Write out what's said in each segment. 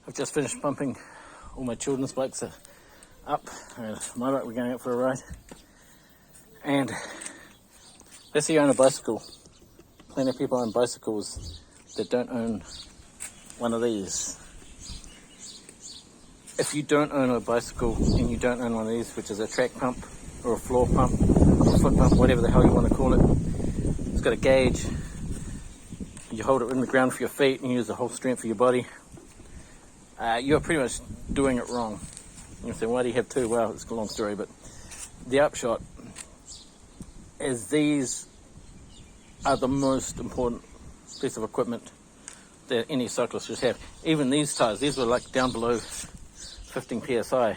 I've just finished pumping all my children's bikes up, and my bike, we're going out for a ride. And let's say you own a bicycle. Plenty of people own bicycles that don't own one of these. If you don't own a bicycle and you don't own one of these, which is a track pump or a floor pump or a foot pump, whatever the hell you want to call it, it's got a gauge. You hold it in the ground for your feet and use the whole strength of your body. You're pretty much doing it wrong. You say, why do you have two? Well, it's a long story, but the upshot is these are the most important piece of equipment that any cyclist should have. Even these tires, these were like down below 15 psi,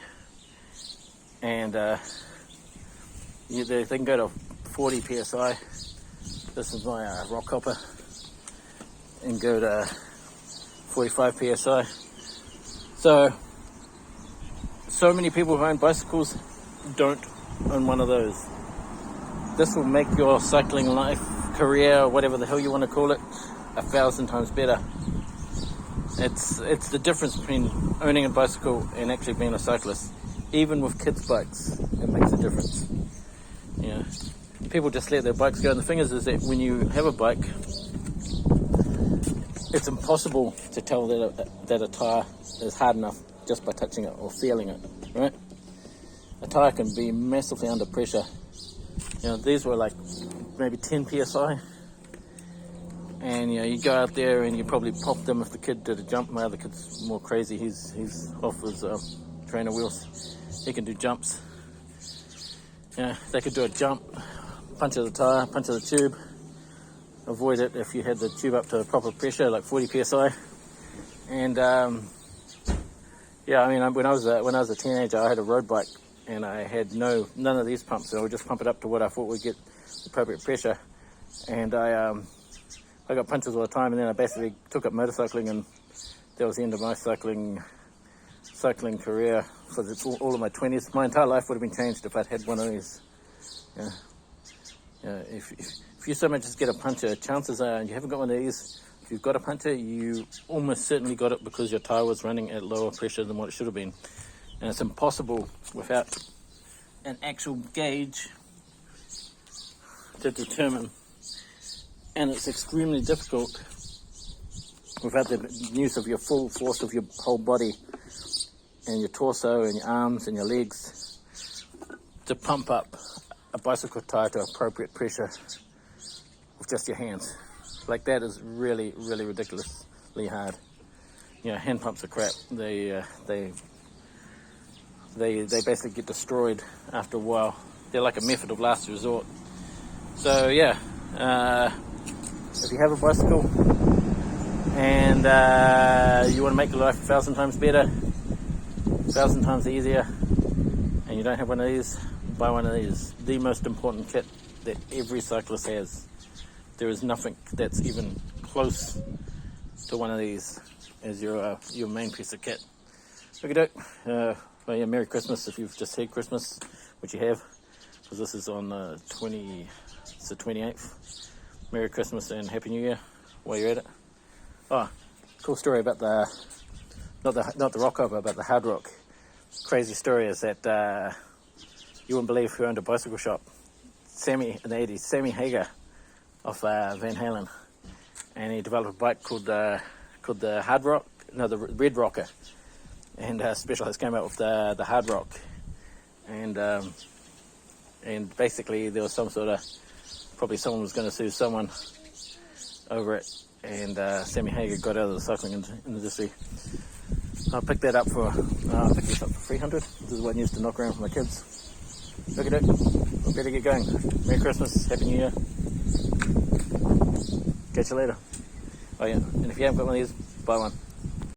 and they can go to 40 psi. This is my rock hopper, and go to 45 psi. So many people who own bicycles don't own one of those. This will make your cycling life, career, whatever the hell you want to call it, 1,000 times better. It's the difference between owning a bicycle and actually being a cyclist. Even with kids' bikes, it makes a difference. You know, people just let their bikes go. And the thing is that when you have a bike, it's impossible to tell that a tire is hard enough just by touching it or feeling it, right? A tire can be massively under pressure. You know, these were like maybe 10 psi, and you know, you go out there and you probably pop them if the kid did a jump. My other kid's more crazy. He's off his trainer wheels. He can do jumps. You know, they could do a jump, punch of the tire, punch of the tube. Avoid it if you had the tube up to proper pressure, like 40 psi. And yeah, I mean, when I was a teenager, I had a road bike, and I had none of these pumps. So I would just pump it up to what I thought would get appropriate pressure. And I got punches all the time, and then I basically took up motorcycling, and that was the end of my cycling career for all of my 20s. My entire life would have been changed if I'd had one of these. Yeah. If you so much as get a puncher, chances are, and you haven't got one of these, if you've got a puncher, you almost certainly got it because your tire was running at lower pressure than what it should have been. And it's impossible without an actual gauge to determine. And it's extremely difficult without the use of your full force of your whole body and your torso and your arms and your legs to pump up a bicycle tire to appropriate pressure with just your hands. Like, that is really, really ridiculously hard. You know, hand pumps are crap. They basically get destroyed after a while. They're like a method of last resort. So yeah, if you have a bicycle and you want to make your life 1,000 times better, 1,000 times easier, and you don't have one of these, buy one of these. The most important kit that every cyclist has. There is nothing that's even close to one of these as your main piece of kit. Okay, well, yeah, Merry Christmas if you've just had Christmas, which you have, because this is on the 28th. Merry Christmas and Happy New Year while you're at it. Oh, cool story about not the rock hopper, about the hard rock. Crazy story is that you wouldn't believe who owned a bicycle shop. Sammy in the 80s, Sammy Hagar of Van Halen, and he developed a bike called the Red Rocker, and Specialized came out with the Hard Rock, and basically there was some sort of, probably someone was going to sue someone over it, and Sammy Hagar got out of the cycling industry. I picked that up for $300. This is what I used to knock around for my kids. Look at it. I better get going. Merry Christmas, Happy New Year. Catch you later. Oh yeah, and if you haven't got one of these, buy one.